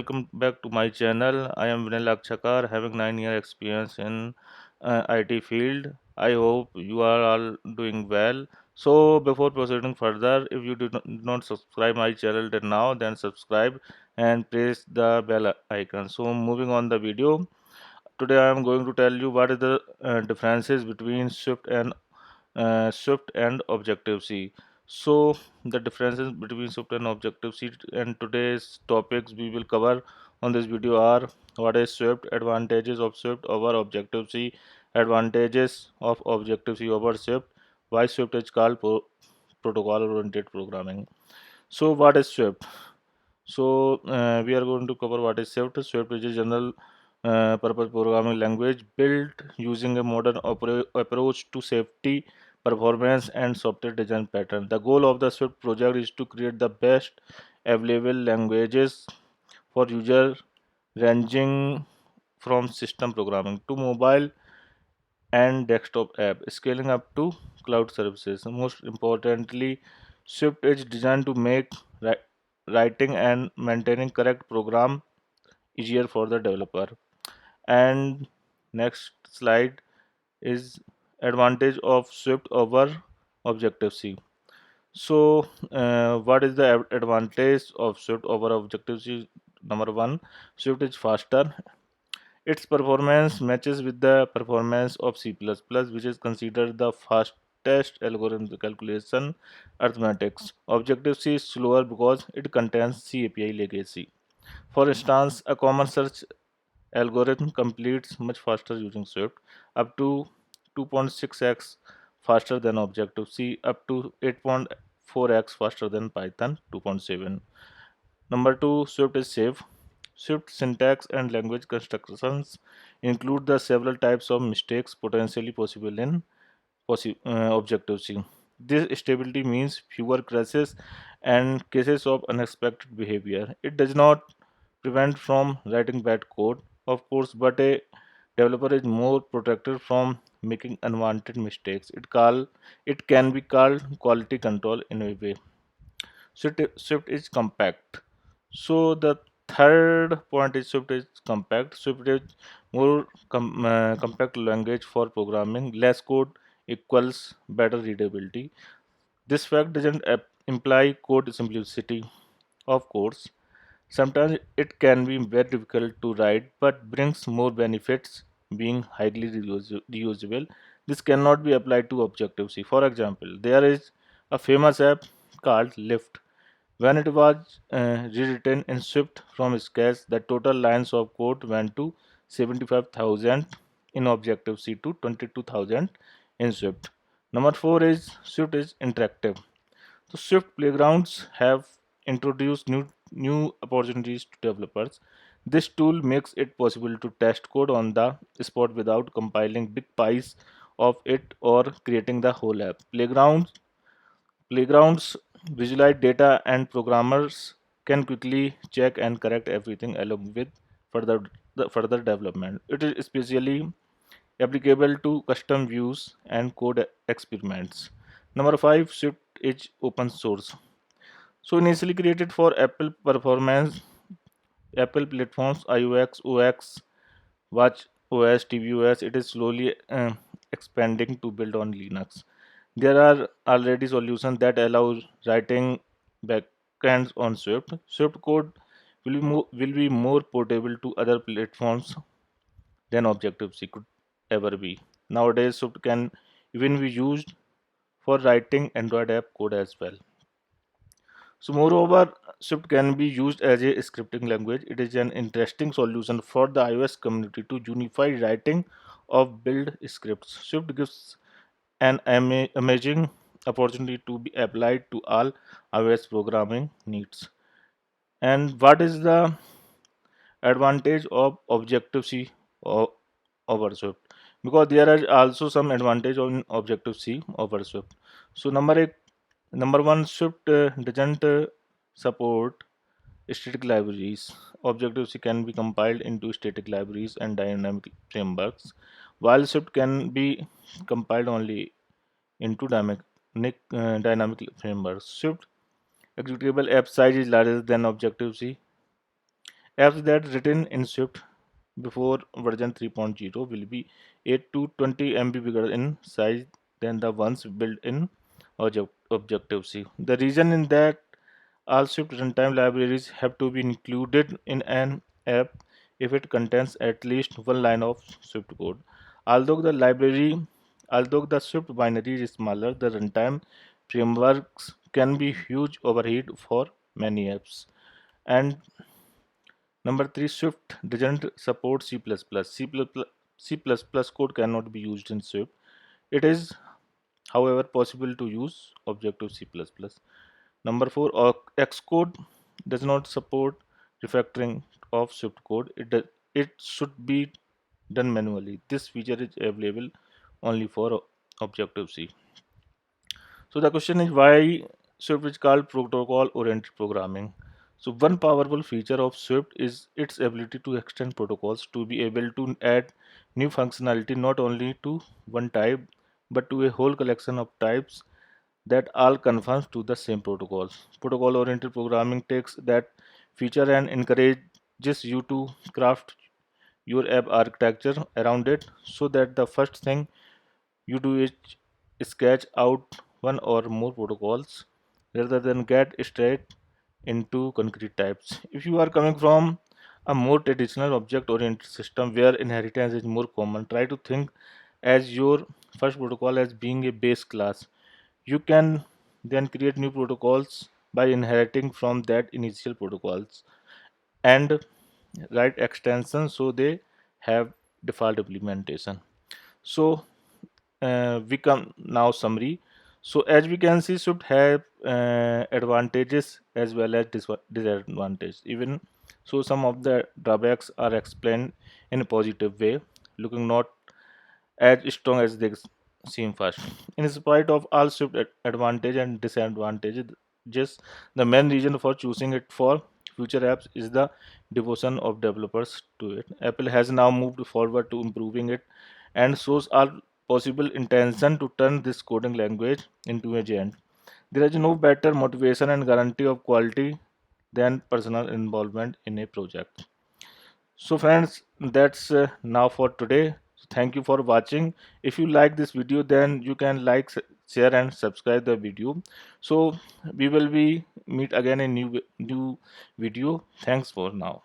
welcome back to my channel. I am Vinay Lakshakar, having 9 year experience in IT field. I hope you are all doing well. So before proceeding further, if you do not subscribe my channel then now, then subscribe and press the bell icon. So moving on the video, today I am going to tell you what is the differences between Swift and Objective C. So the differences between Swift and Objective C and today's topics we will cover on this video are: what is Swift, advantages of Swift over Objective C, advantages of Objective C over Swift, why Swift is called protocol oriented programming. So what is Swift? So we are going to cover what is Swift. Swift is a general purpose programming language built using a modern approach to safety, performance, and software design pattern. The goal of the Swift project is to create the best available languages for user, ranging from system programming to mobile and desktop app, scaling up to cloud services. Most importantly, Swift is designed to make writing and maintaining correct program easier for the developer. And next slide is advantage of Swift over Objective C. So, what is the advantage of Swift over Objective C? Number one, Swift is faster. Its performance matches with the performance of C++, which is considered the fastest algorithm calculation arithmetics. Objective-C is slower because it contains C API legacy. For instance, a common search algorithm completes much faster using Swift, up to 2.6x faster than Objective-C, up to 8.4x faster than Python 2.7. Number two, Swift is safe. Swift syntax and language constructions include the several types of mistakes potentially possible in Objective-C. This stability means fewer crashes and cases of unexpected behavior. It does not prevent from writing bad code, of course, but a developer is more protected from making unwanted mistakes. It can be called quality control in a way. Swift is compact. So the third point is Swift is compact. Swift is more compact language for programming. Less code equals better readability. This fact doesn't imply code simplicity. Of course, sometimes it can be very difficult to write, but brings more benefits, being highly reusable. This cannot be applied to Objective C. For example, there is a famous app called Lyft. When it was rewritten in Swift from scratch, the total lines of code went to 75,000 in Objective-C to 22,000 in Swift. Number four is Swift is interactive. So Swift playgrounds have introduced new opportunities to developers. This tool makes it possible to test code on the spot without compiling big piles of it or creating the whole app. Playgrounds visualize data and programmers can quickly check and correct everything along with further development. It is especially applicable to custom views and code experiments. Number five, Swift is open source. So initially created for Apple platforms, iOS, OX, Watch OS, tvOS, it is slowly expanding to build on Linux. There are already solutions that allow writing backends on Swift. Swift code will be more portable to other platforms than Objective-C could ever be. Nowadays, Swift can even be used for writing Android app code as well. So, moreover, Swift can be used as a scripting language. It is an interesting solution for the iOS community to unify writing of build scripts. Swift gives an amazing opportunity to be applied to all iOS programming needs. And what is the advantage of Objective-C over Swift? Because there are also some advantage on Objective-C over Swift. So number one, Swift doesn't support static libraries. Objective-C can be compiled into static libraries and dynamic frameworks, while Swift can be compiled only into dynamic frameworks. Swift executable app size is larger than Objective-C, Apps that written in Swift before version 3.0 will be 8 to 20 MB bigger in size than the ones built in Objective-C. The reason in that all Swift runtime libraries have to be included in an app if it contains at least one line of Swift code. Although the library, although the Swift binary is smaller, the runtime frameworks can be huge overhead for many apps. And number three, Swift doesn't support C++. C++ code cannot be used in Swift. It is, however, possible to use Objective C++. Number four, xCode does not support refactoring of Swift code. It should be done manually. This feature is available only for Objective C. So the question is why Swift is called protocol-oriented programming. So one powerful feature of Swift is its ability to extend protocols to be able to add new functionality not only to one type but to a whole collection of types that all conforms to the same protocols. Protocol-oriented programming takes that feature and encourages you to craft your app architecture around it so that the first thing you do is sketch out one or more protocols rather than get straight into concrete types. If you are coming from a more traditional object-oriented system where inheritance is more common, try to think as your first protocol as being a base class. You can then create new protocols by inheriting from that initial protocols and write extensions so they have default implementation. So we come now summary. So as we can see, Swift have advantages as well as disadvantages. Even so, some of the drawbacks are explained in a positive way, looking not as strong as they seem first. In spite of all Swift advantage and disadvantages, just the main reason for choosing it for future apps is the devotion of developers to it. Apple has now moved forward to improving it and shows all possible intention to turn this coding language into a giant. There is no better motivation and guarantee of quality than personal involvement in a project. So friends, that's now for today. Thank you for watching. If you like this video, then you can like, share and subscribe the video. So we will be meet again in new video. Thanks for now.